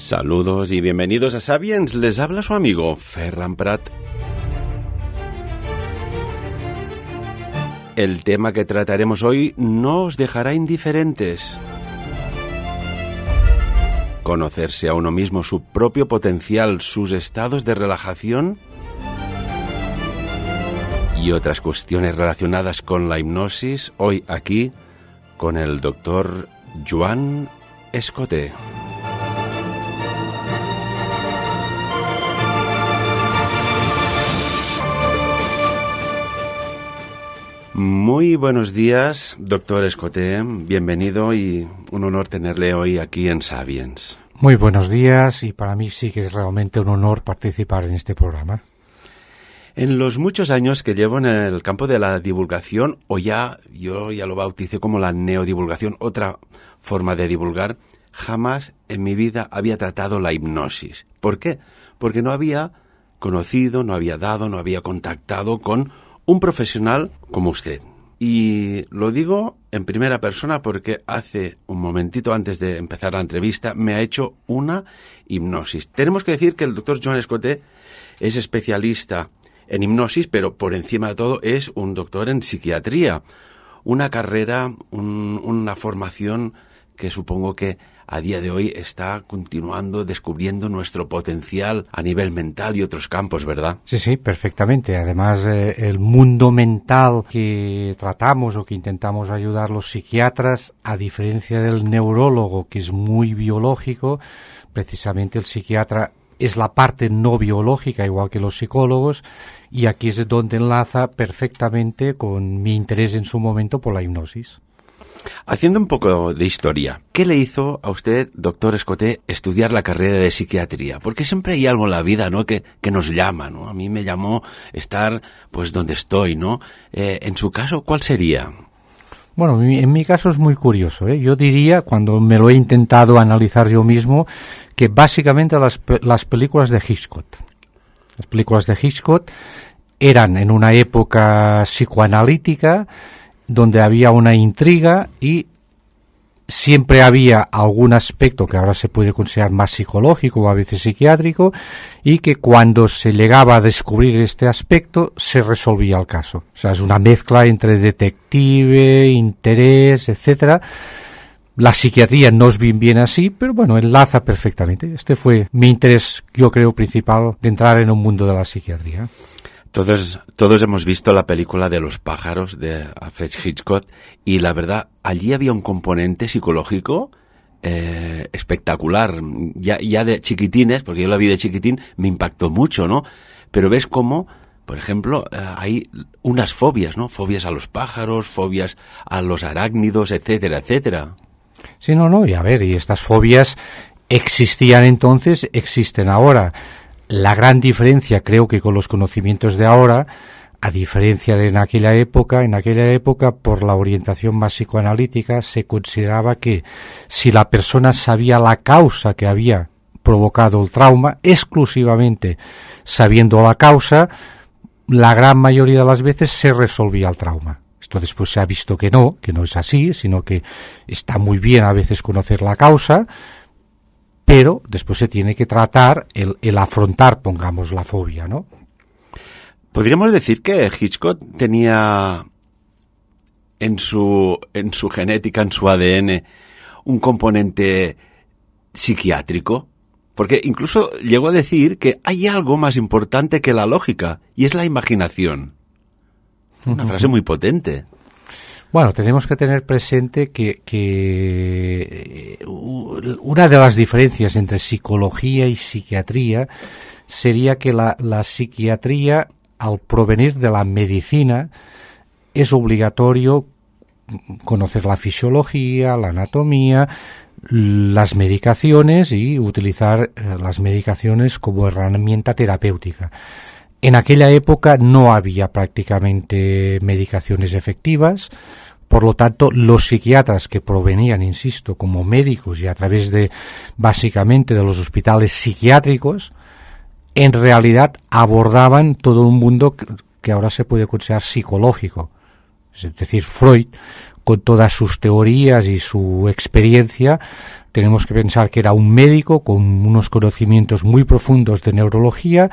Saludos y bienvenidos a Sapiens, les habla su amigo Ferran Prat. El tema que trataremos hoy no os dejará indiferentes. Conocerse a uno mismo, su propio potencial, sus estados de relajación y otras cuestiones relacionadas con la hipnosis, hoy aquí con el doctor Joan Escoté. Muy buenos días, doctor Escoté, bienvenido y un honor tenerle hoy aquí en Sapiens. Muy buenos días y para mí sí que es realmente un honor participar en este programa. En los muchos años que llevo en el campo de la divulgación, yo ya lo bauticé como la neodivulgación, otra forma de divulgar, jamás en mi vida había tratado la hipnosis. ¿Por qué? Porque no había conocido, no había contactado con un profesional como usted. Y lo digo en primera persona porque hace un momentito antes de empezar la entrevista me ha hecho una hipnosis. Tenemos que decir que el doctor Joan Escoté es especialista en hipnosis, pero por encima de todo es un doctor en psiquiatría. Una carrera, una formación que supongo que a día de hoy está continuando descubriendo nuestro potencial a nivel mental y otros campos, ¿verdad? Sí, perfectamente. Además, el mundo mental que tratamos o que intentamos ayudar los psiquiatras, a diferencia del neurólogo, que es muy biológico, precisamente el psiquiatra es la parte no biológica, igual que los psicólogos, y aquí es donde enlaza perfectamente con mi interés en su momento por la hipnosis. Haciendo un poco de historia, ¿qué le hizo a usted, doctor Escoté, estudiar la carrera de psiquiatría? Porque siempre hay algo en la vida, ¿no?, que nos llama, ¿no? A mí me llamó estar, pues, donde estoy, ¿no? En su caso, ¿cuál sería? Bueno, en mi caso es muy curioso, ¿eh? Yo diría, cuando me lo he intentado analizar yo mismo, que básicamente las películas de Hitchcock. Las películas de Hitchcock eran en una época psicoanalítica, donde había una intriga y siempre había algún aspecto que ahora se puede considerar más psicológico o a veces psiquiátrico, y que cuando se llegaba a descubrir este aspecto se resolvía el caso. O sea, es una mezcla entre detective, interés, etcétera. La psiquiatría no es bien así, pero bueno, enlaza perfectamente. Este fue mi interés, yo creo, principal de entrar en un mundo de la psiquiatría. Todos hemos visto la película de Los pájaros de Alfred Hitchcock y la verdad, allí había un componente psicológico espectacular. Ya de chiquitines, porque yo la vi de chiquitín, me impactó mucho, ¿no? Pero ves cómo, por ejemplo, hay unas fobias, ¿no? Fobias a los pájaros, fobias a los arácnidos, etcétera, etcétera. Sí, y a ver, y estas fobias existían entonces, existen ahora. La gran diferencia, creo que con los conocimientos de ahora, a diferencia de en aquella época, por la orientación más psicoanalítica, se consideraba que si la persona sabía la causa que había provocado el trauma, exclusivamente sabiendo la causa, la gran mayoría de las veces se resolvía el trauma. Esto después se ha visto que no es así, sino que está muy bien a veces conocer la causa, pero después se tiene que tratar el afrontar, pongamos, la fobia, ¿no? ¿Podríamos decir que Hitchcock tenía en su genética, en su ADN, un componente psiquiátrico? Porque incluso llegó a decir que hay algo más importante que la lógica, y es la imaginación. Una frase muy potente. Bueno, tenemos que tener presente que una de las diferencias entre psicología y psiquiatría sería que la psiquiatría, al provenir de la medicina, es obligatorio conocer la fisiología, la anatomía, las medicaciones y utilizar las medicaciones como herramienta terapéutica. En aquella época no había prácticamente medicaciones efectivas, por lo tanto los psiquiatras que provenían, insisto, como médicos y a través de, básicamente, de los hospitales psiquiátricos, en realidad abordaban todo un mundo que ahora se puede considerar psicológico. Es decir, Freud, con todas sus teorías y su experiencia, tenemos que pensar que era un médico con unos conocimientos muy profundos de neurología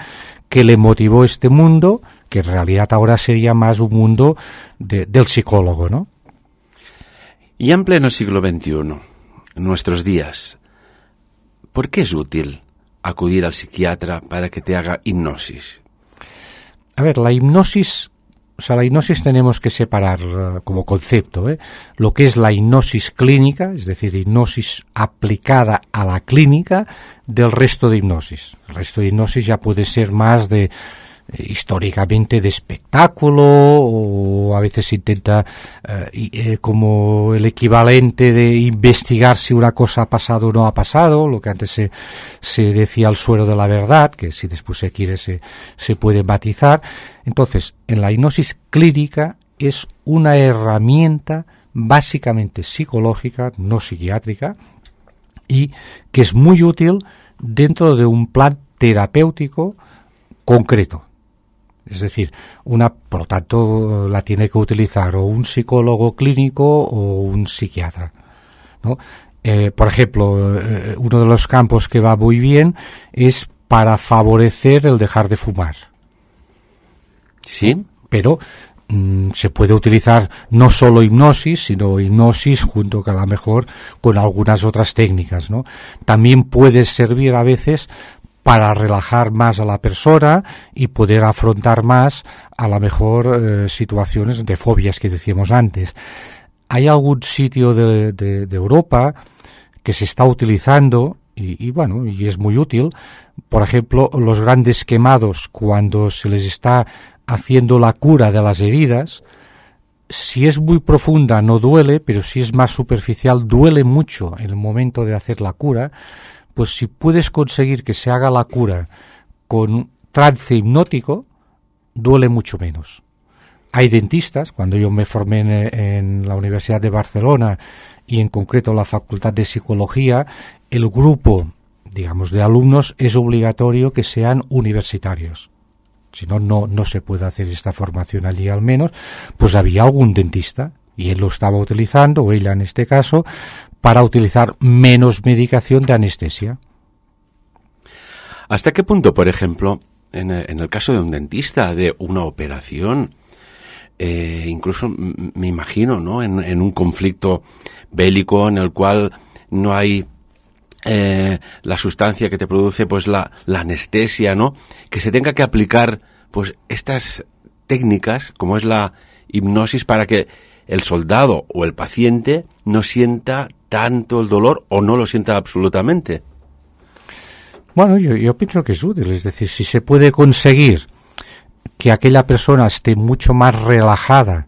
que le motivó este mundo, que en realidad ahora sería más un mundo del psicólogo, ¿no? Y en pleno siglo XXI, en nuestros días, ¿por qué es útil acudir al psiquiatra para que te haga hipnosis? A ver, la hipnosis tenemos que separar como concepto, lo que es la hipnosis clínica, es decir, hipnosis aplicada a la clínica, del resto de hipnosis. El resto de hipnosis ya puede ser más de históricamente de espectáculo, o a veces intenta como el equivalente de investigar si una cosa ha pasado o no ha pasado, lo que antes se decía el suero de la verdad, que si después se quiere se puede matizar. Entonces, en la hipnosis clínica es una herramienta básicamente psicológica, no psiquiátrica, y que es muy útil dentro de un plan terapéutico concreto. Es decir, por lo tanto, la tiene que utilizar o un psicólogo clínico o un psiquiatra, ¿no? Por ejemplo, uno de los campos que va muy bien es para favorecer el dejar de fumar. Sí. Pero se puede utilizar no solo hipnosis, sino hipnosis junto que a lo mejor con algunas otras técnicas, ¿no? También puede servir a veces para relajar más a la persona y poder afrontar más a lo mejor situaciones de fobias que decíamos antes. Hay algún sitio de Europa que se está utilizando y es muy útil. Por ejemplo, los grandes quemados, cuando se les está haciendo la cura de las heridas, si es muy profunda no duele, pero si es más superficial duele mucho en el momento de hacer la cura. Pues si puedes conseguir que se haga la cura con trance hipnótico, duele mucho menos. Hay dentistas, cuando yo me formé en la Universidad de Barcelona y en concreto en la Facultad de Psicología, el grupo, digamos, de alumnos es obligatorio que sean universitarios. Si no, no se puede hacer esta formación allí al menos. Pues había algún dentista y él lo estaba utilizando, o ella en este caso, para utilizar menos medicación de anestesia. ¿Hasta qué punto, por ejemplo, en el caso de un dentista, de una operación, incluso me imagino, ¿no?, en un conflicto bélico en el cual no hay la sustancia que te produce pues la anestesia, ¿no?, que se tenga que aplicar pues estas técnicas como es la hipnosis para que el soldado o el paciente no sienta tanto el dolor o no lo sienta absolutamente? Bueno, yo pienso que es útil, es decir, si se puede conseguir que aquella persona esté mucho más relajada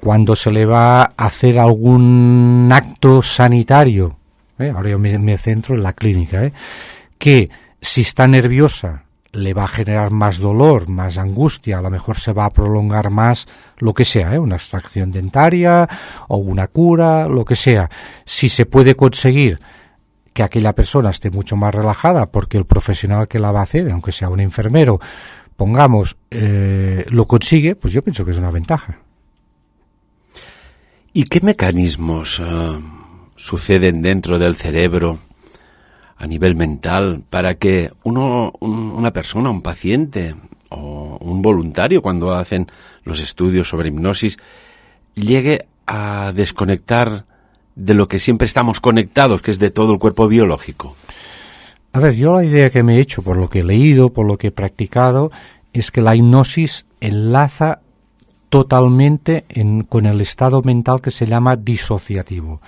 cuando se le va a hacer algún acto sanitario, ahora yo me centro en la clínica, que si está nerviosa le va a generar más dolor, más angustia, a lo mejor se va a prolongar más lo que sea, una extracción dentaria o una cura, lo que sea. Si se puede conseguir que aquella persona esté mucho más relajada porque el profesional que la va a hacer, aunque sea un enfermero, pongamos, lo consigue, pues yo pienso que es una ventaja. ¿Y qué mecanismos suceden dentro del cerebro a nivel mental para que una persona, un paciente o un voluntario, cuando hacen los estudios sobre hipnosis, llegue a desconectar de lo que siempre estamos conectados, que es de todo el cuerpo biológico? A ver, yo la idea que me he hecho, por lo que he leído, por lo que he practicado, es que la hipnosis enlaza totalmente con el estado mental que se llama disociativo.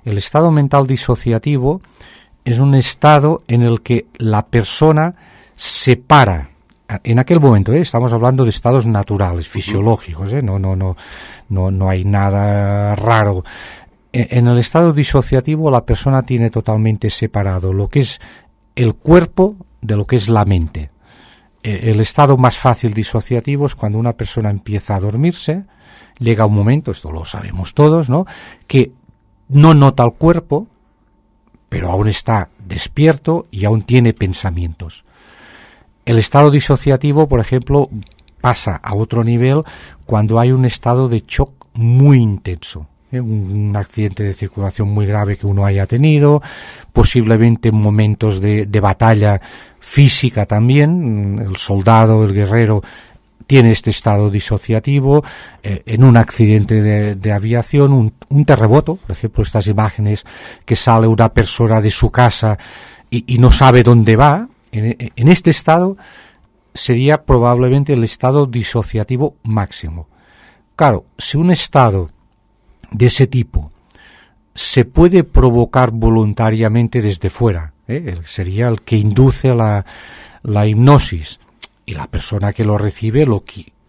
El estado mental disociativo es un estado en el que la persona separa, en aquel momento, estamos hablando de estados naturales, fisiológicos, no hay nada raro. En el estado disociativo la persona tiene totalmente separado lo que es el cuerpo de lo que es la mente. El estado más fácil disociativo es cuando una persona empieza a dormirse, llega un momento, esto lo sabemos todos, ¿no?, que no nota el cuerpo, pero aún está despierto y aún tiene pensamientos. El estado disociativo, por ejemplo, pasa a otro nivel cuando hay un estado de shock muy intenso. un accidente de circulación muy grave que uno haya tenido, posiblemente momentos de batalla física también. El soldado, el guerrero, tiene este estado disociativo, en un accidente de aviación, un terremoto, por ejemplo, estas imágenes que sale una persona de su casa y no sabe dónde va. En este estado sería probablemente el estado disociativo máximo. Claro, si un estado de ese tipo se puede provocar voluntariamente desde fuera, sería el que induce la hipnosis, y la persona que lo recibe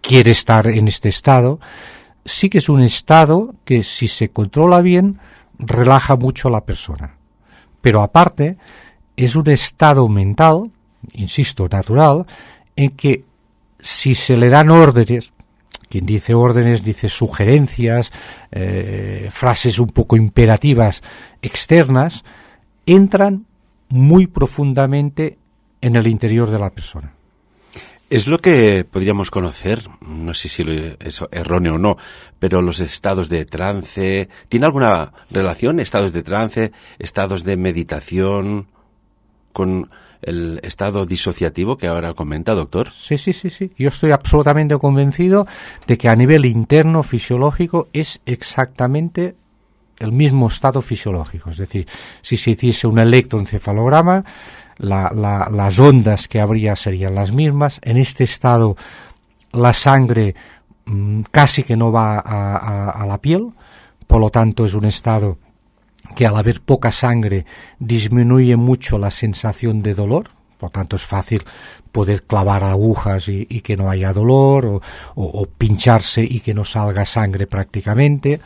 quiere estar en este estado, sí que es un estado que, si se controla bien, relaja mucho a la persona. Pero aparte, es un estado mental, insisto, natural, en que si se le dan órdenes, quien dice órdenes dice sugerencias, frases un poco imperativas externas, entran muy profundamente en el interior de la persona. Es lo que podríamos conocer, no sé si es erróneo o no, pero los estados de trance, ¿tiene alguna relación estados de trance, estados de meditación con el estado disociativo que ahora comenta, doctor? Sí. Yo estoy absolutamente convencido de que a nivel interno fisiológico es exactamente el mismo estado fisiológico. Es decir, si se hiciese un electroencefalograma, las ondas que habría serían las mismas. En este estado la sangre casi que no va a la piel, por lo tanto es un estado que, al haber poca sangre, disminuye mucho la sensación de dolor. Por tanto, es fácil poder clavar agujas y que no haya dolor, o pincharse y que no salga sangre prácticamente.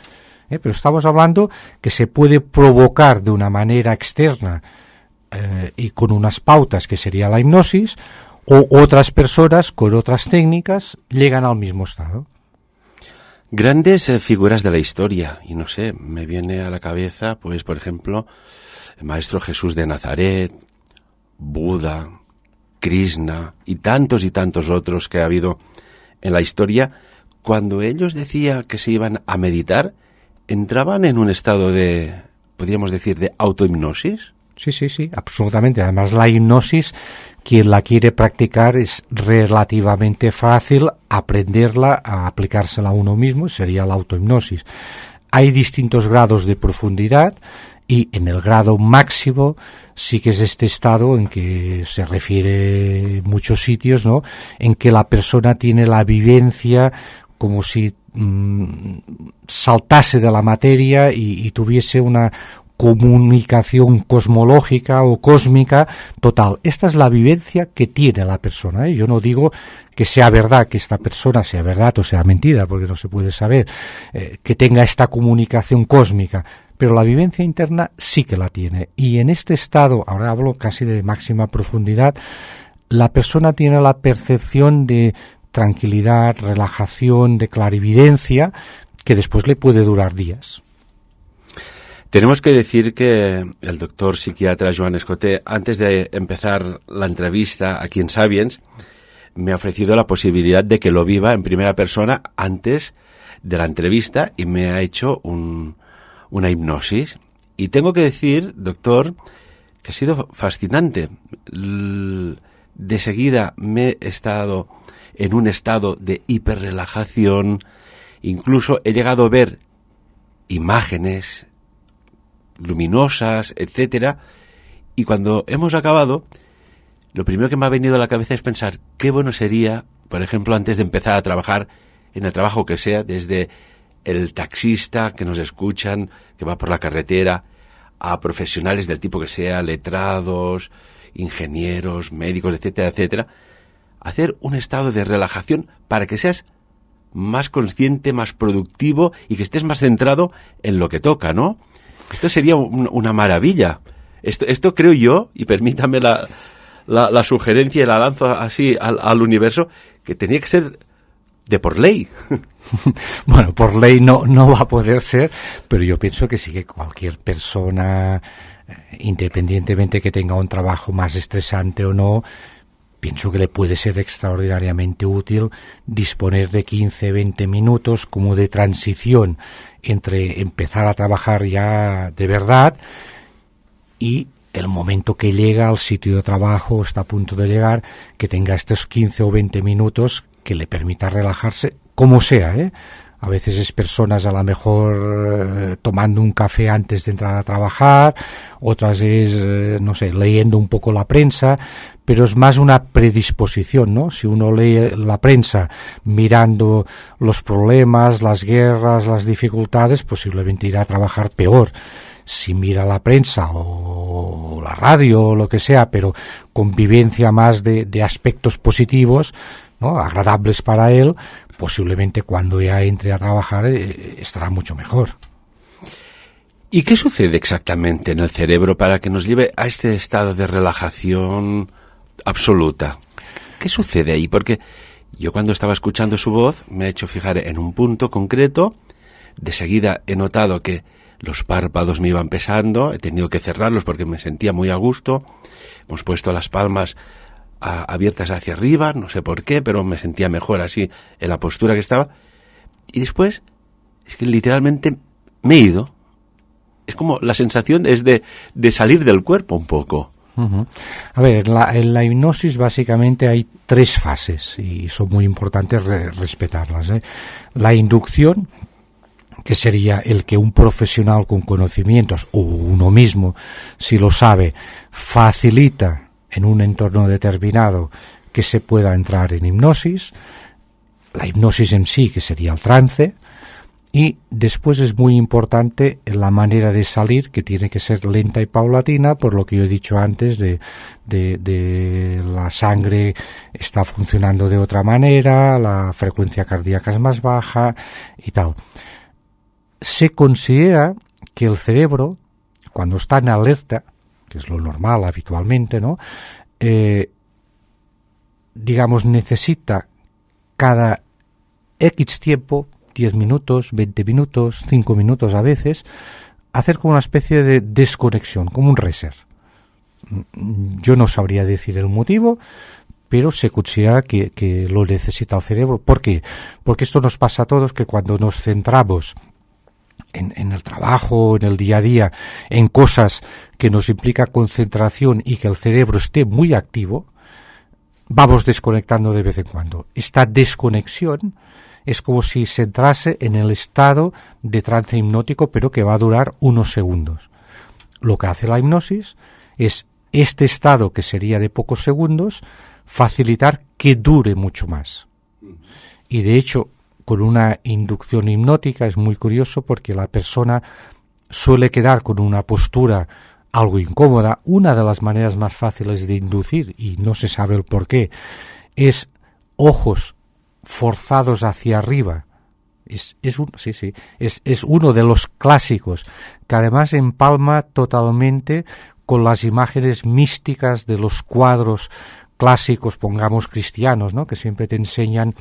Pero estamos hablando que se puede provocar de una manera externa y con unas pautas que sería la hipnosis, o otras personas con otras técnicas llegan al mismo estado. Grandes figuras de la historia, y no sé, me viene a la cabeza, pues, por ejemplo, el Maestro Jesús de Nazaret, Buda, Krishna y tantos otros que ha habido en la historia. Cuando ellos decían que se iban a meditar, ¿entraban en un estado de, podríamos decir, de autohipnosis? Sí, absolutamente. Además, la hipnosis, quien la quiere practicar, es relativamente fácil aprenderla, a aplicársela a uno mismo, sería la autohipnosis. Hay distintos grados de profundidad, y en el grado máximo sí que es este estado en que se refiere en muchos sitios, ¿no?, en que la persona tiene la vivencia como si saltase de la materia y tuviese una comunicación cosmológica o cósmica total. Esta es la vivencia que tiene la persona, ¿eh? Yo no digo que sea verdad, que esta persona sea verdad o sea mentira, porque no se puede saber, que tenga esta comunicación cósmica, pero la vivencia interna sí que la tiene. Y en este estado, ahora hablo casi de máxima profundidad, la persona tiene la percepción de tranquilidad, relajación, de clarividencia, que después le puede durar días. Tenemos que decir que el doctor psiquiatra Joan Escoté, antes de empezar la entrevista aquí en Sapiens, me ha ofrecido la posibilidad de que lo viva en primera persona antes de la entrevista, y me ha hecho una hipnosis. Y tengo que decir, doctor, que ha sido fascinante. De seguida me he estado en un estado de hiperrelajación, incluso he llegado a ver imágenes luminosas, etcétera, y cuando hemos acabado, lo primero que me ha venido a la cabeza es pensar qué bueno sería, por ejemplo, antes de empezar a trabajar en el trabajo que sea, desde el taxista que nos escuchan, que va por la carretera, a profesionales del tipo que sea, letrados, ingenieros, médicos, etcétera, etcétera, hacer un estado de relajación para que seas más consciente, más productivo y que estés más centrado en lo que toca, ¿no? Esto sería una maravilla. Esto creo yo, y permítame la sugerencia y la lanzo así al universo, que tenía que ser de por ley. Bueno, por ley no va a poder ser, pero yo pienso que sí, que cualquier persona, independientemente que tenga un trabajo más estresante o no, pienso que le puede ser extraordinariamente útil disponer de 15-20 minutos como de transición entre empezar a trabajar ya de verdad y el momento que llega al sitio de trabajo, está a punto de llegar, que tenga estos 15 o 20 minutos que le permita relajarse, como sea, ¿eh? A veces es personas a lo mejor tomando un café antes de entrar a trabajar, otras es, no sé, leyendo un poco la prensa, pero es más una predisposición, ¿no? Si uno lee la prensa mirando los problemas, las guerras, las dificultades, posiblemente irá a trabajar peor. Si mira la prensa o la radio o lo que sea, pero con vivencia más de aspectos positivos, ¿no? Agradables para él, posiblemente cuando ya entre a trabajar estará mucho mejor. ¿Y qué sucede exactamente en el cerebro para que nos lleve a este estado de relajación absoluta? ¿Qué sucede ahí? Porque yo cuando estaba escuchando su voz me he hecho fijar en un punto concreto, de seguida he notado que los párpados me iban pesando, he tenido que cerrarlos porque me sentía muy a gusto, hemos puesto las palmas abiertas hacia arriba, no sé por qué, pero me sentía mejor así en la postura que estaba, y después es que literalmente me he ido. Es como la sensación es de salir del cuerpo un poco. Uh-huh. A ver, en la hipnosis básicamente hay 3 fases y son muy importantes respetarlas, ¿eh? La inducción, que sería el que un profesional con conocimientos, o uno mismo, si lo sabe, facilita en un entorno determinado que se pueda entrar en hipnosis. La hipnosis en sí, que sería el trance. Y después es muy importante la manera de salir, que tiene que ser lenta y paulatina, por lo que yo he dicho antes de la sangre está funcionando de otra manera, la frecuencia cardíaca es más baja y tal. Se considera que el cerebro, cuando está en alerta, que es lo normal habitualmente, ¿no? Digamos, necesita cada X tiempo, 10 minutos, 20 minutos, 5 minutos a veces, hacer como una especie de desconexión, como un reset. Yo no sabría decir el motivo, pero se considera que lo necesita el cerebro. ¿Por qué? Porque esto nos pasa a todos, que cuando nos centramos en el trabajo, en el día a día, en cosas que nos implica concentración y que el cerebro esté muy activo, vamos desconectando de vez en cuando. Esta desconexión es como si se entrase en el estado de trance hipnótico, pero que va a durar unos segundos. Lo que hace la hipnosis es este estado, que sería de pocos segundos, facilitar que dure mucho más. Y de hecho, con una inducción hipnótica es muy curioso, porque la persona suele quedar con una postura algo incómoda. Una de las maneras más fáciles de inducir, y no se sabe el por qué, es ojos forzados hacia arriba. Es uno de los clásicos, que además empalma totalmente con las imágenes místicas de los cuadros clásicos, pongamos cristianos, ¿no? Que siempre te enseñan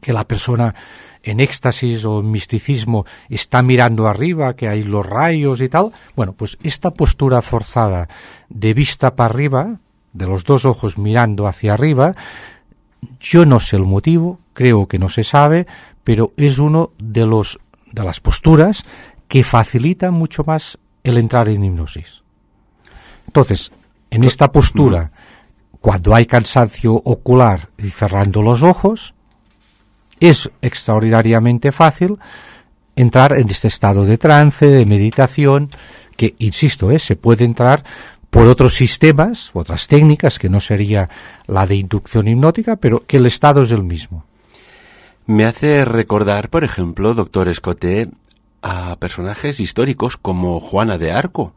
que la persona en éxtasis o en misticismo está mirando arriba, que hay los rayos y tal. Bueno, pues esta postura forzada de vista para arriba, de los dos ojos mirando hacia arriba, yo no sé el motivo, creo que no se sabe, pero es uno de las posturas que facilita mucho más el entrar en hipnosis. Entonces, en esta postura, cuando hay cansancio ocular y cerrando los ojos, es extraordinariamente fácil entrar en este estado de trance, de meditación, que, insisto, se puede entrar por otros sistemas, otras técnicas, que no sería la de inducción hipnótica, pero que el estado es el mismo. Me hace recordar, por ejemplo, doctor Escoté, a personajes históricos como Juana de Arco,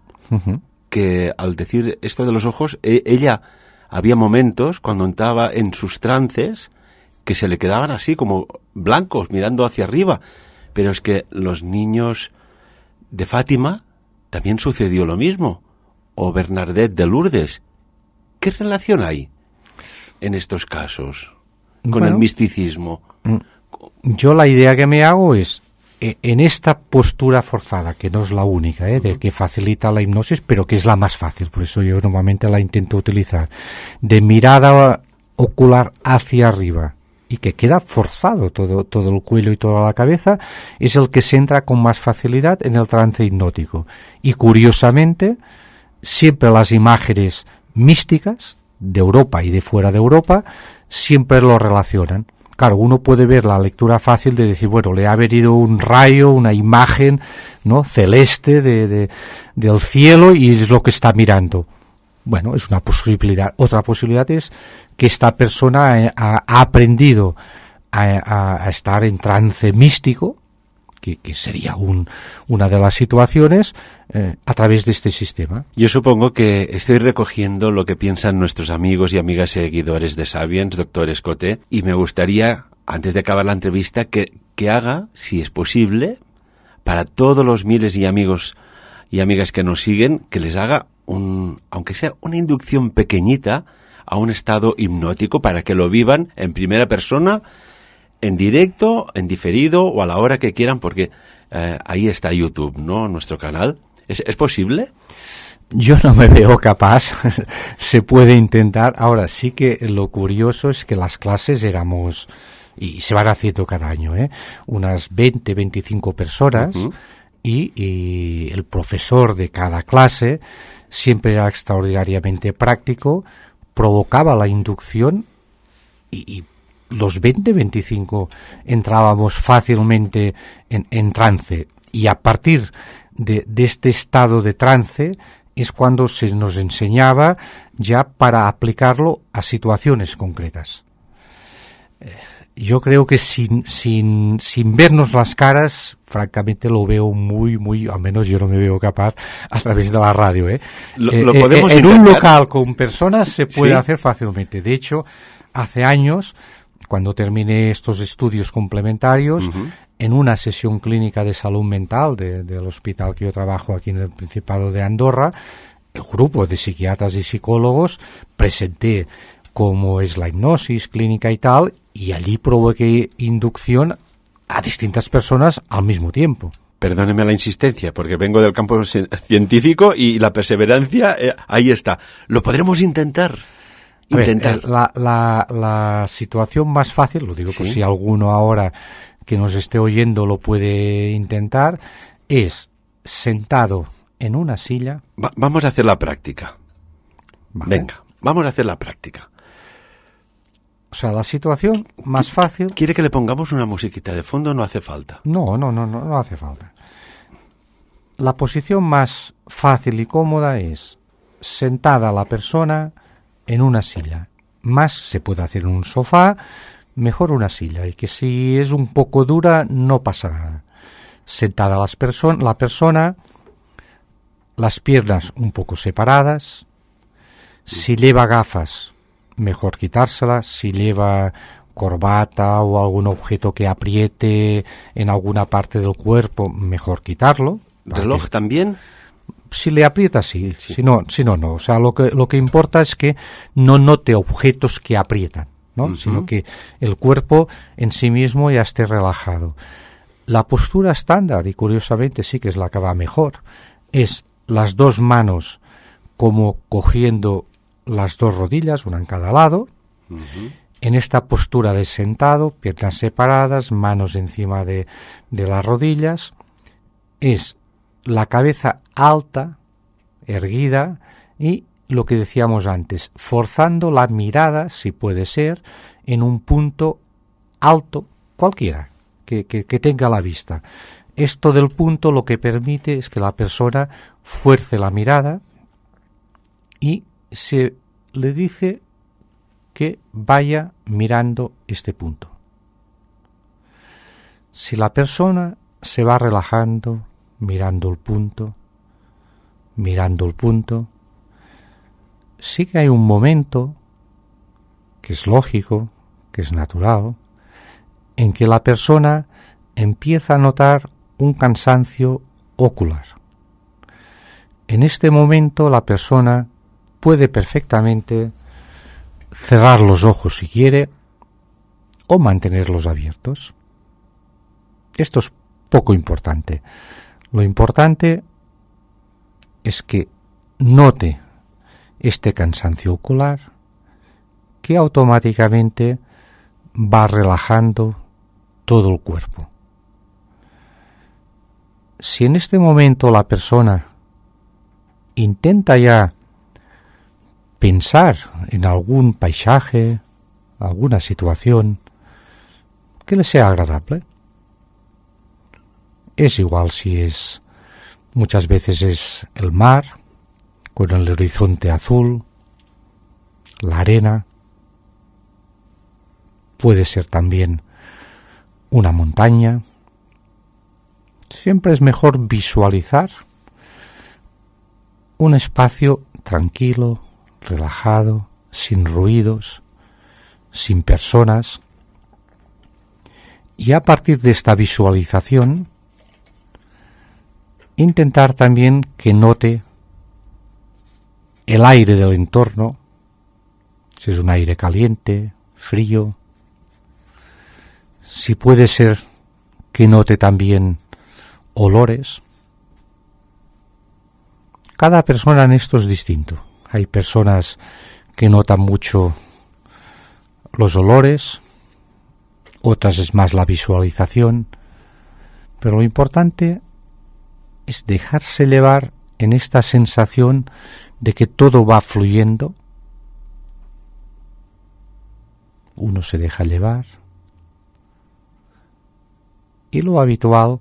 que al decir esto de los ojos, ella había momentos cuando entraba en sus trances que se le quedaban así como blancos mirando hacia arriba, pero es que los niños de Fátima también sucedió lo mismo, o Bernadette de Lourdes. ¿Qué relación hay en estos casos con el misticismo? Yo la idea que me hago es, en esta postura forzada, que no es la única, de que facilita la hipnosis, pero que es la más fácil, por eso yo normalmente la intento utilizar, de mirada ocular hacia arriba y que queda forzado todo el cuello y toda la cabeza, es el que se entra con más facilidad en el trance hipnótico. Y curiosamente, siempre las imágenes místicas de Europa y de fuera de Europa siempre lo relacionan. Claro, uno puede ver la lectura fácil de decir, bueno, le ha venido un rayo, una imagen, ¿no?, celeste del cielo y es lo que está mirando. Bueno, es una posibilidad. Otra posibilidad es que esta persona ha aprendido a estar en trance místico, que sería una de las situaciones, a través de este sistema. Yo supongo que estoy recogiendo lo que piensan nuestros amigos y amigas seguidores de Sapiens, doctor Escoté, y me gustaría, antes de acabar la entrevista, que haga, si es posible, para todos los miles y amigos y amigas que nos siguen, que les haga aunque sea una inducción pequeñita a un estado hipnótico para que lo vivan en primera persona, en directo, en diferido o a la hora que quieran, porque ahí está YouTube, ¿no?, nuestro canal. ¿Es posible? Yo no me veo capaz, se puede intentar. Ahora sí que lo curioso es que las clases éramos, y se van haciendo cada año, unas 20, 25 personas, y el profesor de cada clase siempre era extraordinariamente práctico, provocaba la inducción y los 20, 25 entrábamos fácilmente en trance, y a partir de este estado de trance es cuando se nos enseñaba ya para aplicarlo a situaciones concretas. Yo creo que sin vernos las caras, francamente lo veo muy, al menos yo no me veo capaz a través de la radio. Lo podemos en intentar. Un local con personas se puede ¿Sí? hacer fácilmente. De hecho, hace años, cuando terminé estos estudios complementarios, en una sesión clínica de salud mental del hospital que yo trabajo aquí en el Principado de Andorra, el grupo de psiquiatras y psicólogos presenté cómo es la hipnosis clínica y tal, y allí provoqué inducción a distintas personas al mismo tiempo. Perdóneme la insistencia, porque vengo del campo científico y la perseverancia, ahí está. ¿Lo podremos intentar? La situación más fácil, lo digo por si alguno ahora que nos esté oyendo lo puede intentar, es sentado en una silla. Vamos a hacer la práctica. Vale. Venga, vamos a hacer la práctica. O sea, la situación más fácil... ¿Quiere que le pongamos una musiquita de fondo? No hace falta. No hace falta. La posición más fácil y cómoda es sentada la persona en una silla. Más se puede hacer en un sofá, mejor una silla. Y que si es un poco dura, no pasa nada. Sentada la persona, las piernas un poco separadas. Si lleva gafas, mejor quitárselas. Si lleva corbata o algún objeto que apriete en alguna parte del cuerpo, mejor quitarlo. ¿Reloj también? Si le aprieta, sí. Si no, no. O sea, lo que importa es que no note objetos que aprietan, ¿no? Sino que el cuerpo en sí mismo ya esté relajado. La postura estándar, y curiosamente sí que es la que va mejor, es las dos manos como cogiendo las dos rodillas, una en cada lado. En esta postura de sentado, piernas separadas, manos encima de las rodillas, es la cabeza alta, erguida, y lo que decíamos antes, forzando la mirada, si puede ser, en un punto alto, cualquiera, que tenga la vista. Esto del punto lo que permite es que la persona fuerce la mirada y se le dice que vaya mirando este punto. Si la persona se va relajando, mirando el punto, sí que hay un momento, que es lógico, que es natural, en que la persona empieza a notar un cansancio ocular. En este momento la persona puede perfectamente cerrar los ojos si quiere o mantenerlos abiertos. Esto es poco importante. Lo importante es que note este cansancio ocular, que automáticamente va relajando todo el cuerpo. Si en este momento la persona intenta ya pensar en algún paisaje, alguna situación que le sea agradable, es igual si es, muchas veces es el mar con el horizonte azul, la arena, puede ser también una montaña. Siempre es mejor visualizar un espacio tranquilo, relajado, sin ruidos, sin personas. Y a partir de esta visualización, intentar también que note el aire del entorno, si es un aire caliente, frío, si puede ser que note también olores. Cada persona en esto es distinto. Hay personas que notan mucho los olores, otras es más la visualización, pero lo importante es dejarse llevar en esta sensación de que todo va fluyendo. Uno se deja llevar. Y lo habitual,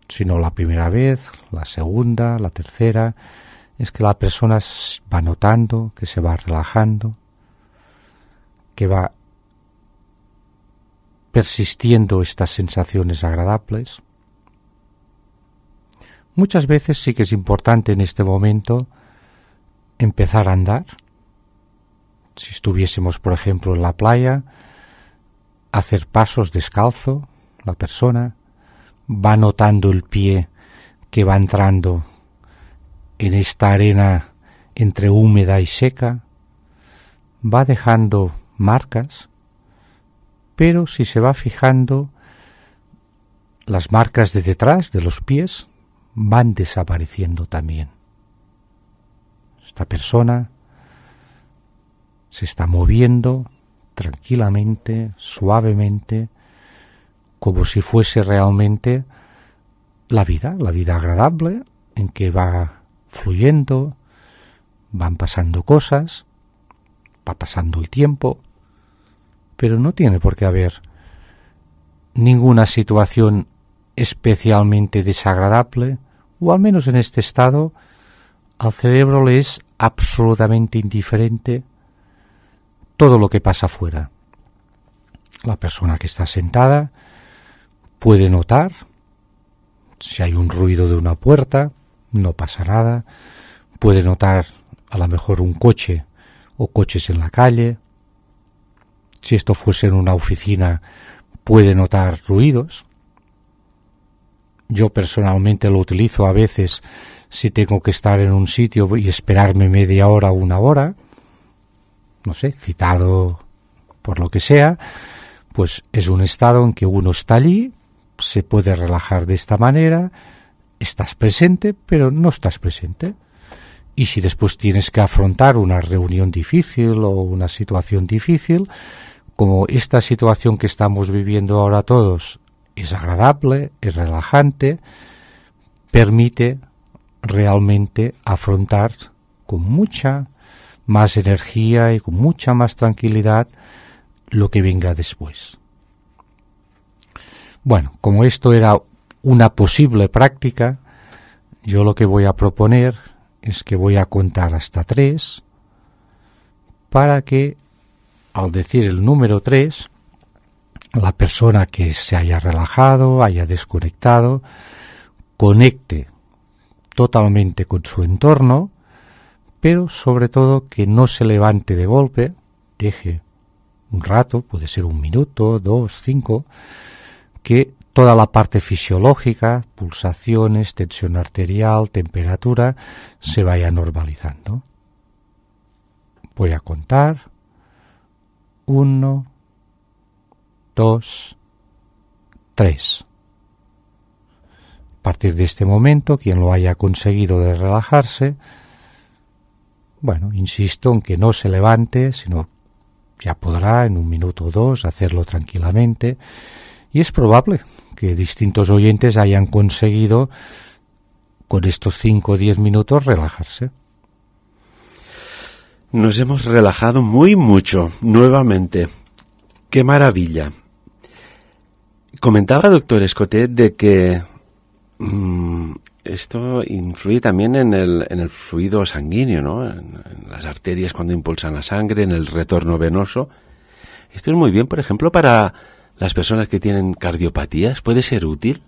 si no la primera vez, la segunda, la tercera, es que la persona va notando, que se va relajando, que va persistiendo estas sensaciones agradables. Muchas veces sí que es importante en este momento empezar a andar. Si estuviésemos, por ejemplo, en la playa, hacer pasos descalzo, la persona va notando el pie que va entrando en esta arena entre húmeda y seca, va dejando marcas, pero si se va fijando, las marcas de detrás de los pies van desapareciendo también. Esta persona se está moviendo tranquilamente, suavemente, como si fuese realmente la vida agradable, en que va fluyendo, van pasando cosas, va pasando el tiempo, pero no tiene por qué haber ninguna situación especialmente desagradable, o al menos en este estado, al cerebro le es absolutamente indiferente todo lo que pasa afuera. La persona que está sentada puede notar si hay un ruido de una puerta, no pasa nada. Puede notar a lo mejor un coche o coches en la calle. Si esto fuese en una oficina, puede notar ruidos. Yo personalmente lo utilizo a veces si tengo que estar en un sitio y esperarme media hora o una hora, no sé, citado por lo que sea, pues es un estado en que uno está allí, se puede relajar de esta manera, estás presente, pero no estás presente. Y si después tienes que afrontar una reunión difícil o una situación difícil, como esta situación que estamos viviendo ahora todos es agradable, es relajante, permite realmente afrontar con mucha más energía y con mucha más tranquilidad lo que venga después. Bueno, como esto era una posible práctica, yo lo que voy a proponer es que voy a contar hasta 3 para que al decir el número 3, la persona que se haya relajado, haya desconectado, conecte totalmente con su entorno, pero sobre todo que no se levante de golpe, deje un rato, puede ser 1 minuto, 2, 5, que toda la parte fisiológica, pulsaciones, tensión arterial, temperatura, se vaya normalizando. Voy a contar. 1, 2, 3. A partir de este momento, quien lo haya conseguido de relajarse, bueno, insisto en que no se levante, sino ya podrá en 1 minuto o 2 hacerlo tranquilamente, y es probable que distintos oyentes hayan conseguido con estos 5 o 10 minutos relajarse. Nos hemos relajado mucho, nuevamente. ¡Qué maravilla! Comentaba doctor Escotet de que esto influye también en el fluido sanguíneo, ¿no? En las arterias cuando impulsan la sangre, en el retorno venoso. Esto es muy bien, por ejemplo, para las personas que tienen cardiopatías. ¿Puede ser útil?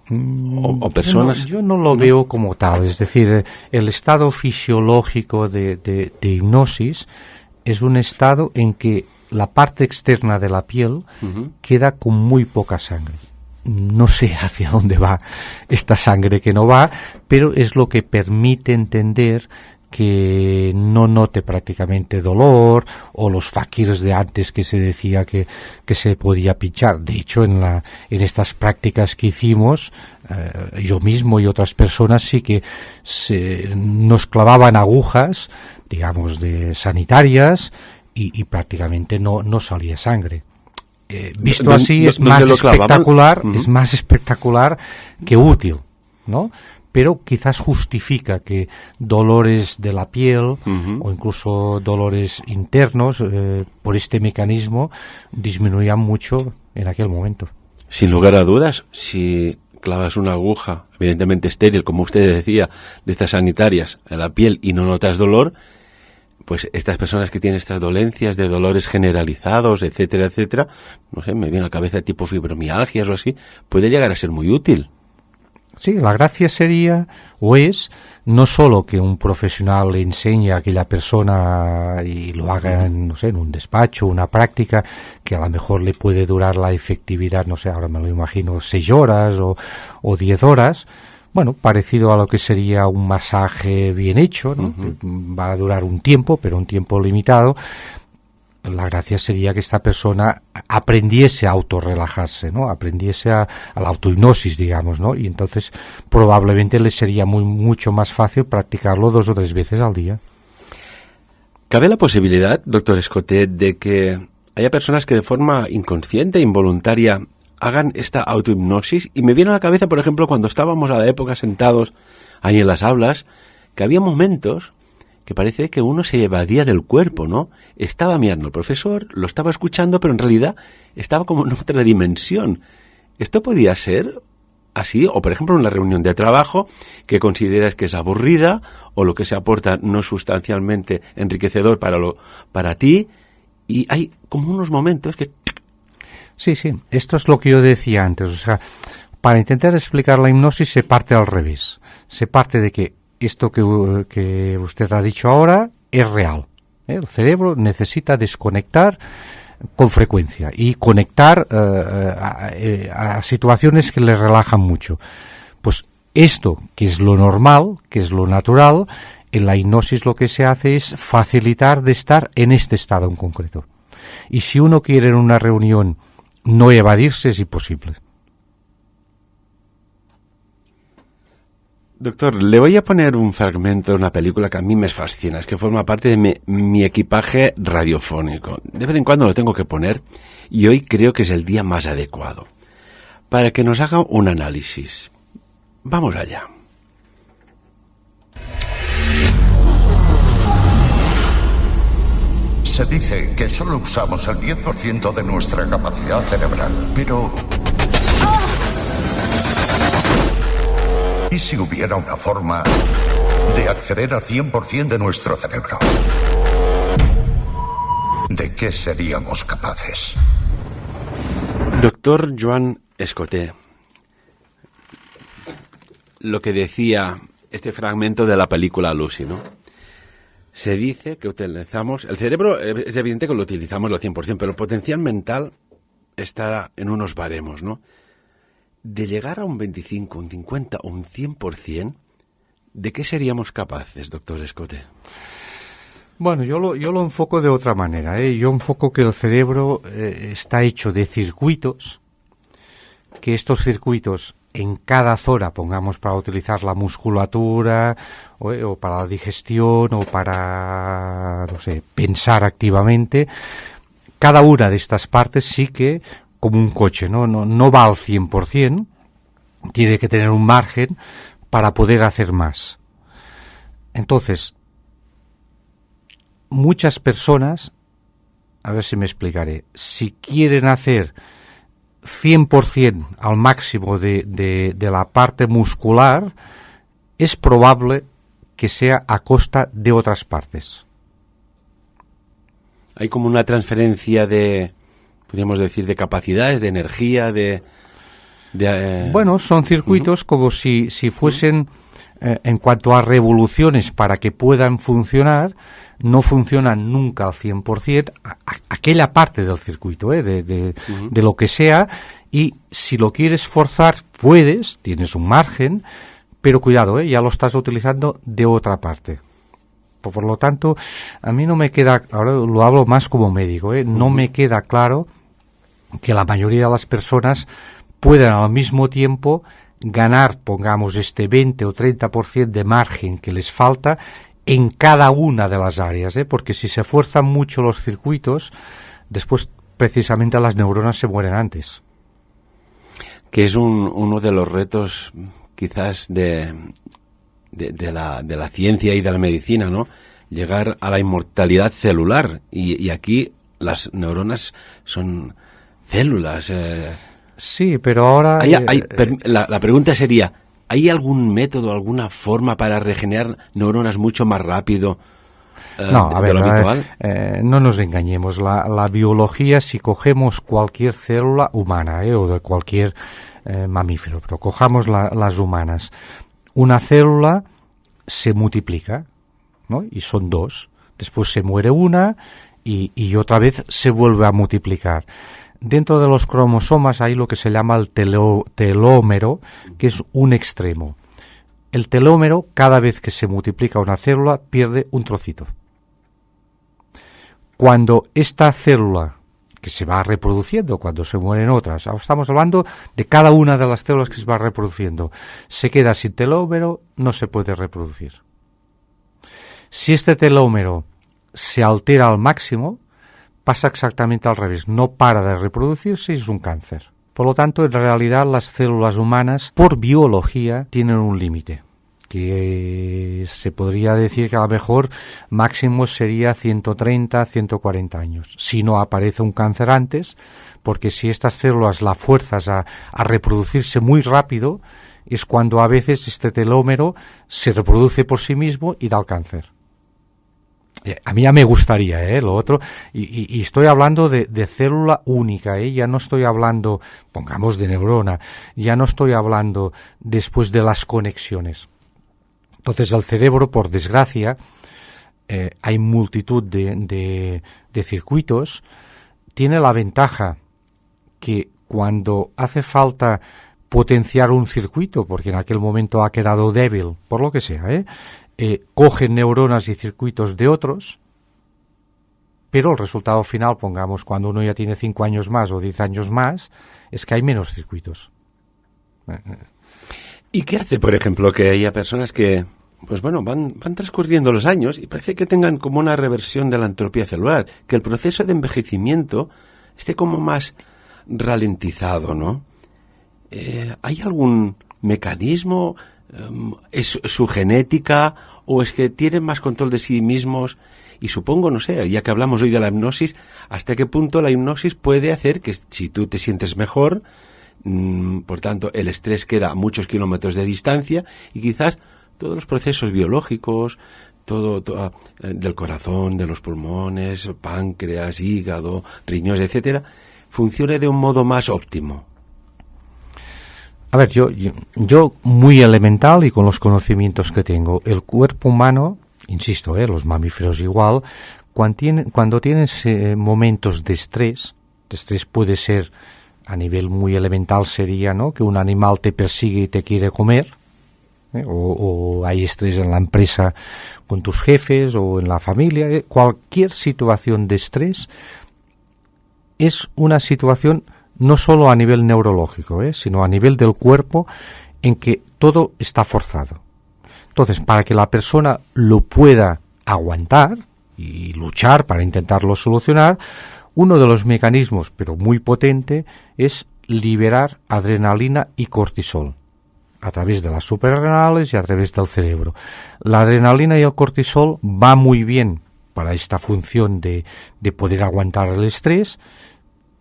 O personas... Yo no lo veo como tal. Es decir, el estado fisiológico de hipnosis es un estado en que la parte externa de la piel queda con muy poca sangre. No sé hacia dónde va esta sangre que no va, pero es lo que permite entender que no note prácticamente dolor, o los fakirs de antes que se decía que se podía pinchar. De hecho, en estas prácticas que hicimos, yo mismo y otras personas sí que nos clavaban agujas, digamos, de sanitarias, y prácticamente no salía sangre. Visto así es más espectacular, es más espectacular que útil, ¿no? Pero quizás justifica que dolores de la piel o incluso dolores internos por este mecanismo disminuyan mucho en aquel momento. Sin lugar a dudas, si clavas una aguja, evidentemente estéril, como usted decía, de estas sanitarias en la piel y no notas dolor, pues estas personas que tienen estas dolencias de dolores generalizados, etcétera, etcétera, no sé, me viene a la cabeza tipo fibromialgias o así, puede llegar a ser muy útil. Sí, la gracia sería, o es, no solo que un profesional le enseñe a aquella persona y lo haga en, no sé, en un despacho, una práctica, que a lo mejor le puede durar la efectividad, no sé, ahora me lo imagino, 6 horas o 10 horas, bueno, parecido a lo que sería un masaje bien hecho, ¿no? Que va a durar un tiempo, pero un tiempo limitado. La gracia sería que esta persona aprendiese a autorrelajarse, ¿no? Aprendiese a la autohipnosis, digamos, ¿no? Y entonces probablemente le sería mucho más fácil practicarlo 2 o 3 veces al día. ¿Cabe la posibilidad, doctor Escotet, de que haya personas que de forma inconsciente, involuntaria, hagan esta autohipnosis? Y me viene a la cabeza, por ejemplo, cuando estábamos a la época sentados ahí en las aulas, que había momentos que parece que uno se evadía del cuerpo, ¿no? Estaba mirando al profesor, lo estaba escuchando, pero en realidad estaba como en otra dimensión. ¿Esto podía ser así? O, por ejemplo, en una reunión de trabajo que consideras que es aburrida o lo que se aporta no es sustancialmente enriquecedor para ti, y hay como unos momentos que... Sí, esto es lo que yo decía antes. O sea, para intentar explicar la hipnosis se parte al revés. Se parte de que esto que usted ha dicho ahora es real. El cerebro necesita desconectar con frecuencia y conectar a situaciones que le relajan mucho. Pues esto, que es lo normal, que es lo natural, en la hipnosis lo que se hace es facilitar de estar en este estado en concreto. Y si uno quiere en una reunión no evadirse, es imposible. Doctor, le voy a poner un fragmento de una película que a mí me fascina, es que forma parte de mi equipaje radiofónico. De vez en cuando lo tengo que poner y hoy creo que es el día más adecuado para que nos haga un análisis. Vamos allá. Se dice que solo usamos el 10% de nuestra capacidad cerebral, pero... ¿y si hubiera una forma de acceder al 100% de nuestro cerebro? ¿De qué seríamos capaces? Doctor Joan Escotet, lo que decía este fragmento de la película Lucy, ¿no? Se dice que utilizamos... El cerebro es evidente que lo utilizamos al 100%, pero el potencial mental está en unos baremos, ¿no? De llegar a un 25, un 50 o un 100%, ¿de qué seríamos capaces, doctor Escotet? Bueno, yo lo enfoco de otra manera, ¿eh? Yo enfoco que el cerebro está hecho de circuitos, que estos circuitos en cada zona, pongamos para utilizar la musculatura o para la digestión o para, no sé, pensar activamente, cada una de estas partes sí que, como un coche, no va al 100%, tiene que tener un margen para poder hacer más. Entonces, muchas personas, a ver si me explicaré, si quieren hacer 100% al máximo de la parte muscular, es probable que sea a costa de otras partes. Hay como una transferencia de, podríamos decir, de capacidades, de energía, Bueno, son circuitos como si fuesen, en cuanto a revoluciones para que puedan funcionar, no funcionan nunca al 100%, aquella parte del circuito, de lo que sea, y si lo quieres forzar, puedes, tienes un margen, pero cuidado, ya lo estás utilizando de otra parte. Por lo tanto, a mí no me queda, ahora lo hablo más como médico, no me queda claro que la mayoría de las personas puedan al mismo tiempo ganar, pongamos, este 20 o 30% de margen que les falta en cada una de las áreas, porque si se fuerzan mucho los circuitos, después precisamente las neuronas se mueren antes. Que es uno de los retos quizás de la ciencia y de la medicina, ¿no? Llegar a la inmortalidad celular, y aquí las neuronas son células. Sí, pero ahora... La pregunta sería, ¿hay algún método, alguna forma para regenerar neuronas mucho más rápido de lo habitual? No nos engañemos. La biología, si cogemos cualquier célula humana o de cualquier mamífero, pero cojamos las humanas, una célula se multiplica, ¿no? Y son dos. Después se muere una y otra vez se vuelve a multiplicar. Dentro de los cromosomas hay lo que se llama el telómero, que es un extremo. El telómero, cada vez que se multiplica una célula, pierde un trocito. Cuando esta célula, que se va reproduciendo, cuando se mueren otras, estamos hablando de cada una de las células que se va reproduciendo, se queda sin telómero, no se puede reproducir. Si este telómero se altera al máximo, pasa exactamente al revés, no para de reproducirse y es un cáncer. Por lo tanto, en realidad las células humanas, por biología, tienen un límite, que se podría decir que a lo mejor máximo sería 130, 140 años, si no aparece un cáncer antes, porque si estas células las fuerzas a reproducirse muy rápido, es cuando a veces este telómero se reproduce por sí mismo y da el cáncer. A mí ya me gustaría, lo otro, y estoy hablando de célula única, ya no estoy hablando, pongamos, de neurona, ya no estoy hablando después de las conexiones. Entonces el cerebro, por desgracia, hay multitud de circuitos, tiene la ventaja que cuando hace falta potenciar un circuito, porque en aquel momento ha quedado débil, por lo que sea, cogen neuronas y circuitos de otros, pero el resultado final, pongamos, cuando uno ya tiene 5 años más o 10 años más, es que hay menos circuitos. ¿Y qué hace, por ejemplo, que haya personas que, pues bueno, van transcurriendo los años y parece que tengan como una reversión de la entropía celular, que el proceso de envejecimiento esté como más ralentizado, ¿no? ¿Hay algún mecanismo? ¿Es su genética o es que tienen más control de sí mismos? Y supongo, no sé, ya que hablamos hoy de la hipnosis, ¿hasta qué punto la hipnosis puede hacer que si tú te sientes mejor, por tanto el estrés queda a muchos kilómetros de distancia y quizás todos los procesos biológicos, todo del corazón, de los pulmones, páncreas, hígado, riñones, etcétera, funcione de un modo más óptimo? A ver, yo muy elemental y con los conocimientos que tengo, el cuerpo humano, insisto, los mamíferos igual, cuando tienes momentos de estrés puede ser, a nivel muy elemental sería, ¿no?, que un animal te persigue y te quiere comer, o hay estrés en la empresa con tus jefes o en la familia, cualquier situación de estrés es una situación no solo a nivel neurológico, sino a nivel del cuerpo, en que todo está forzado. Entonces, para que la persona lo pueda aguantar y luchar para intentarlo solucionar, uno de los mecanismos, pero muy potente, es liberar adrenalina y cortisol a través de las suprarrenales y a través del cerebro. La adrenalina y el cortisol va muy bien para esta función de poder aguantar el estrés,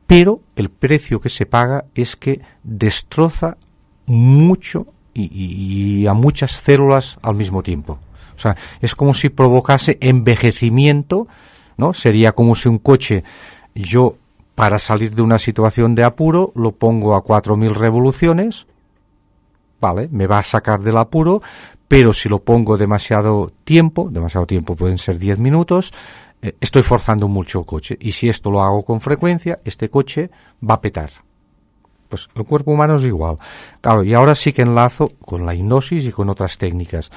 pero el precio que se paga es que destroza mucho y a muchas células al mismo tiempo. O sea, es como si provocase envejecimiento, ¿no? Sería como si un coche, yo para salir de una situación de apuro lo pongo a 4.000 revoluciones, vale, me va a sacar del apuro, pero si lo pongo demasiado tiempo pueden ser 10 minutos, estoy forzando mucho el coche, y si esto lo hago con frecuencia, este coche va a petar. Pues el cuerpo humano es igual. Claro, y ahora sí que enlazo con la hipnosis y con otras técnicas.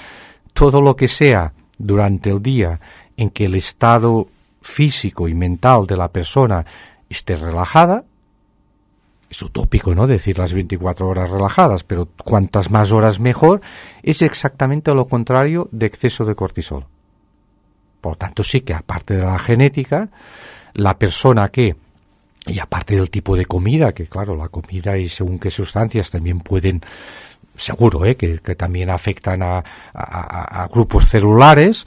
Todo lo que sea durante el día en que el estado físico y mental de la persona esté relajada, es utópico, ¿no?, decir las 24 horas relajadas, pero cuantas más horas mejor, es exactamente lo contrario de exceso de cortisol. Por lo tanto, sí que aparte de la genética, la persona que, y aparte del tipo de comida, que claro, la comida y según qué sustancias también pueden, seguro, que también afectan a grupos celulares,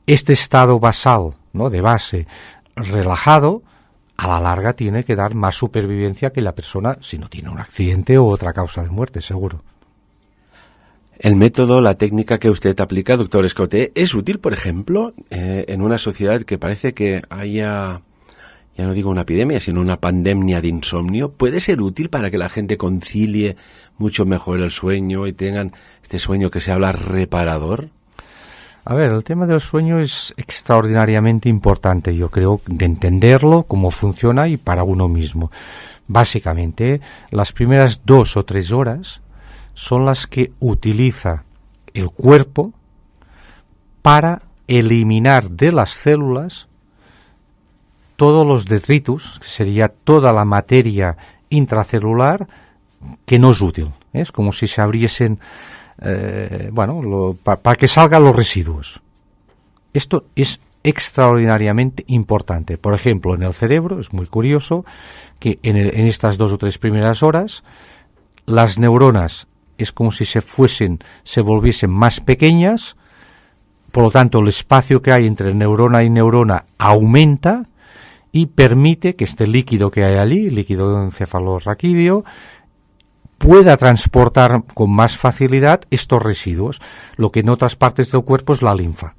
este estado basal, ¿no?, de base, relajado, a la larga tiene que dar más supervivencia que la persona si no tiene un accidente o otra causa de muerte, seguro. El método, la técnica que usted aplica, doctor Escoté, ¿es útil, por ejemplo, en una sociedad que parece que haya, ya no digo una epidemia, sino una pandemia de insomnio? ¿Puede ser útil para que la gente concilie mucho mejor el sueño y tengan este sueño que se habla reparador? A ver, el tema del sueño es extraordinariamente importante, yo creo, de entenderlo, cómo funciona y para uno mismo. Básicamente, las primeras 2 o 3 horas son las que utiliza el cuerpo para eliminar de las células todos los detritus, que sería toda la materia intracelular que no es útil. Es como si se abriesen, para que salgan los residuos. Esto es extraordinariamente importante. Por ejemplo, en el cerebro es muy curioso que en estas 2 o 3 primeras horas las neuronas es como si se volviesen más pequeñas, por lo tanto el espacio que hay entre neurona y neurona aumenta y permite que este líquido que hay allí, líquido encefalorraquídeo, pueda transportar con más facilidad estos residuos, lo que en otras partes del cuerpo es la linfa.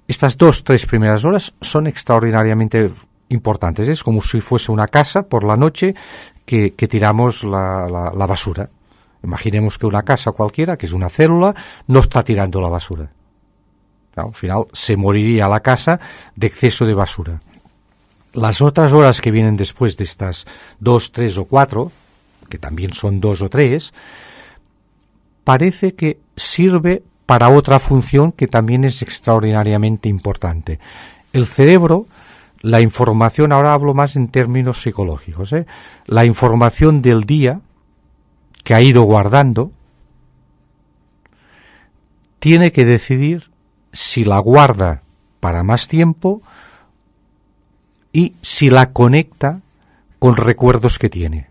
Estas 2-3 primeras horas son extraordinariamente importantes. Es como si fuese una casa por la noche que tiramos la basura. Imaginemos que una casa cualquiera, que es una célula, no está tirando la basura. Claro, al final se moriría la casa de exceso de basura. Las otras horas que vienen después de estas 2, 3 o 4, que también son 2 o 3, parece que sirve para otra función que también es extraordinariamente importante. El cerebro, la información, ahora hablo más en términos psicológicos, la información del día que ha ido guardando, tiene que decidir si la guarda para más tiempo y si la conecta con recuerdos que tiene,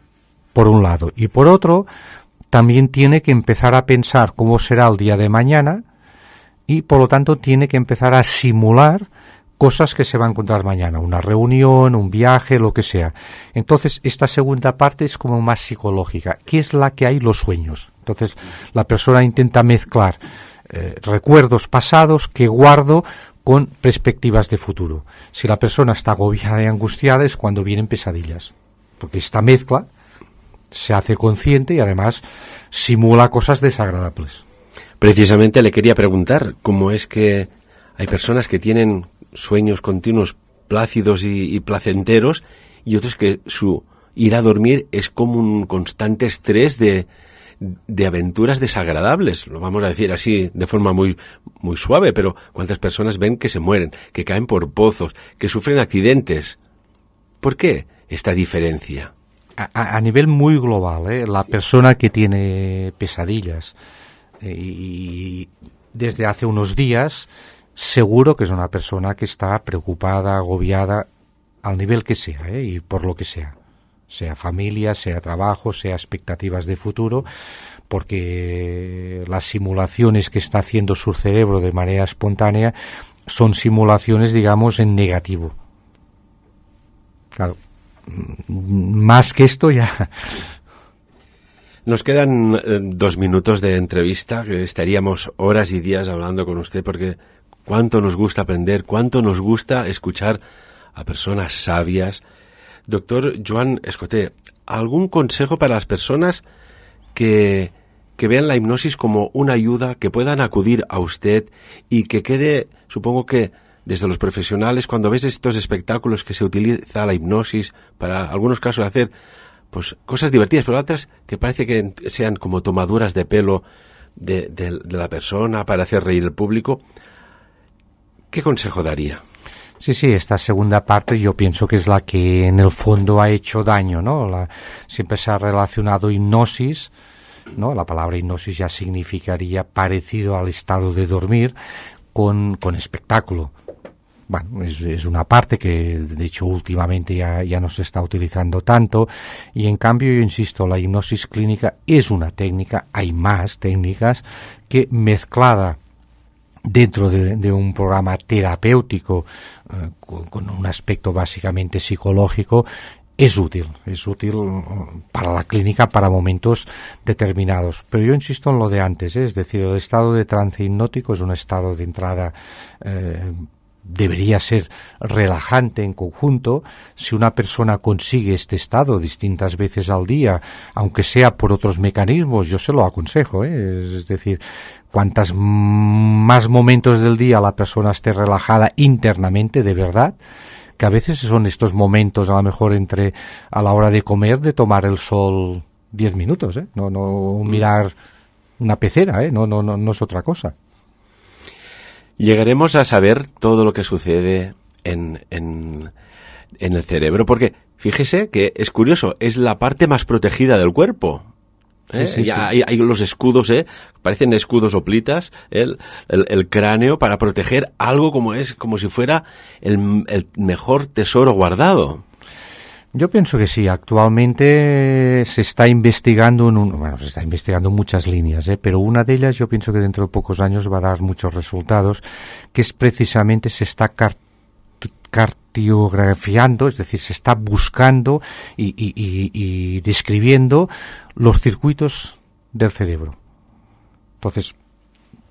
por un lado. Y por otro, también tiene que empezar a pensar cómo será el día de mañana y, por lo tanto, tiene que empezar a simular cosas que se va a encontrar mañana, una reunión, un viaje, lo que sea. Entonces, esta segunda parte es como más psicológica, que es la que hay los sueños. Entonces, la persona intenta mezclar recuerdos pasados que guardo con perspectivas de futuro. Si la persona está agobiada y angustiada es cuando vienen pesadillas, porque esta mezcla se hace consciente y además simula cosas desagradables. Precisamente le quería preguntar cómo es que hay personas que tienen sueños continuos plácidos y placenteros y otros que su ir a dormir es como un constante estrés de aventuras desagradables, lo vamos a decir así de forma muy, muy suave, pero cuántas personas ven que se mueren, que caen por pozos, que sufren accidentes. ¿Por qué esta diferencia? a nivel muy global, la persona que tiene pesadillas y desde hace unos días, seguro que es una persona que está preocupada, agobiada, al nivel que sea, y por lo que sea familia, sea trabajo, sea expectativas de futuro, porque las simulaciones que está haciendo su cerebro de manera espontánea son simulaciones, digamos, en negativo. Claro, más que esto ya... Nos quedan 2 minutos de entrevista, que estaríamos horas y días hablando con usted, porque cuánto nos gusta aprender, cuánto nos gusta escuchar a personas sabias. Doctor Joan Escoté, ¿algún consejo para las personas que vean la hipnosis como una ayuda, que puedan acudir a usted y que quede, supongo que desde los profesionales, cuando ves estos espectáculos que se utiliza la hipnosis para algunos casos hacer pues cosas divertidas, pero otras que parece que sean como tomaduras de pelo de la persona para hacer reír al público, ¿qué consejo daría? Sí, esta segunda parte yo pienso que es la que en el fondo ha hecho daño, ¿no? Siempre se ha relacionado hipnosis, ¿no? La palabra hipnosis ya significaría parecido al estado de dormir con espectáculo. Bueno, es una parte que de hecho últimamente ya no se está utilizando tanto, y en cambio yo insisto, la hipnosis clínica es una técnica, hay más técnicas que mezclada dentro de un programa terapéutico con un aspecto básicamente psicológico, es útil para la clínica para momentos determinados. Pero yo insisto en lo de antes, es decir, el estado de trance hipnótico es un estado de entrada debería ser relajante en conjunto. Si una persona consigue este estado distintas veces al día, aunque sea por otros mecanismos, yo se lo aconsejo, es decir, cuantas más momentos del día la persona esté relajada internamente, de verdad, que a veces son estos momentos, a lo mejor a la hora de comer, de tomar el sol 10 minutos, no mirar una pecera, no es otra cosa. Llegaremos a saber todo lo que sucede en el cerebro, porque fíjese que es curioso, es la parte más protegida del cuerpo. Sí. Hay los escudos, parecen escudos o plitas, el cráneo, para proteger algo como si fuera el mejor tesoro guardado. Yo pienso que sí. Actualmente se está investigando en muchas líneas, pero una de ellas yo pienso que dentro de pocos años va a dar muchos resultados, que es precisamente se está cartografiando, es decir, se está buscando y describiendo los circuitos del cerebro. Entonces,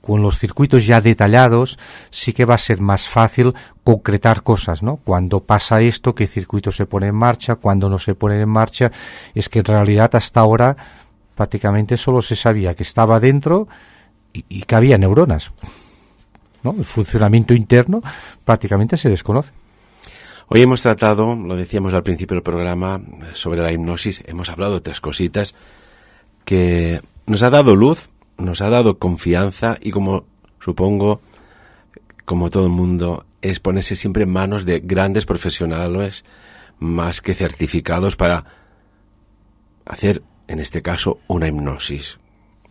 con los circuitos ya detallados, sí que va a ser más fácil concretar cosas, ¿no? Cuando pasa esto, qué circuito se pone en marcha, cuando no se pone en marcha. Es que en realidad hasta ahora prácticamente solo se sabía que estaba dentro y que había neuronas, ¿no? El funcionamiento interno prácticamente se desconoce. Hoy hemos tratado, lo decíamos al principio del programa, sobre la hipnosis. Hemos hablado de 3 cositas que nos ha dado luz, nos ha dado confianza, y como supongo, como todo el mundo, es ponerse siempre en manos de grandes profesionales, más que certificados, para hacer, en este caso, una hipnosis.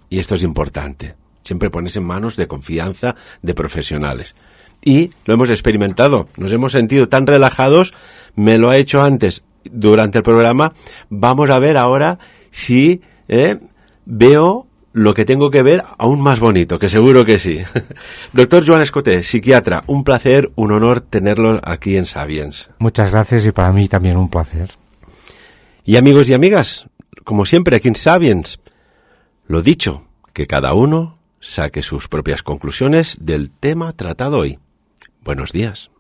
Y esto es importante, siempre ponerse en manos de confianza de profesionales. Y lo hemos experimentado, nos hemos sentido tan relajados, me lo ha hecho antes, durante el programa. Vamos a ver ahora si veo lo que tengo que ver aún más bonito, que seguro que sí. Doctor Joan Escoté, psiquiatra, un placer, un honor tenerlo aquí en Sapiens. Muchas gracias, y para mí también un placer. Y amigos y amigas, como siempre aquí en Sapiens, lo dicho, que cada uno saque sus propias conclusiones del tema tratado hoy. Buenos días.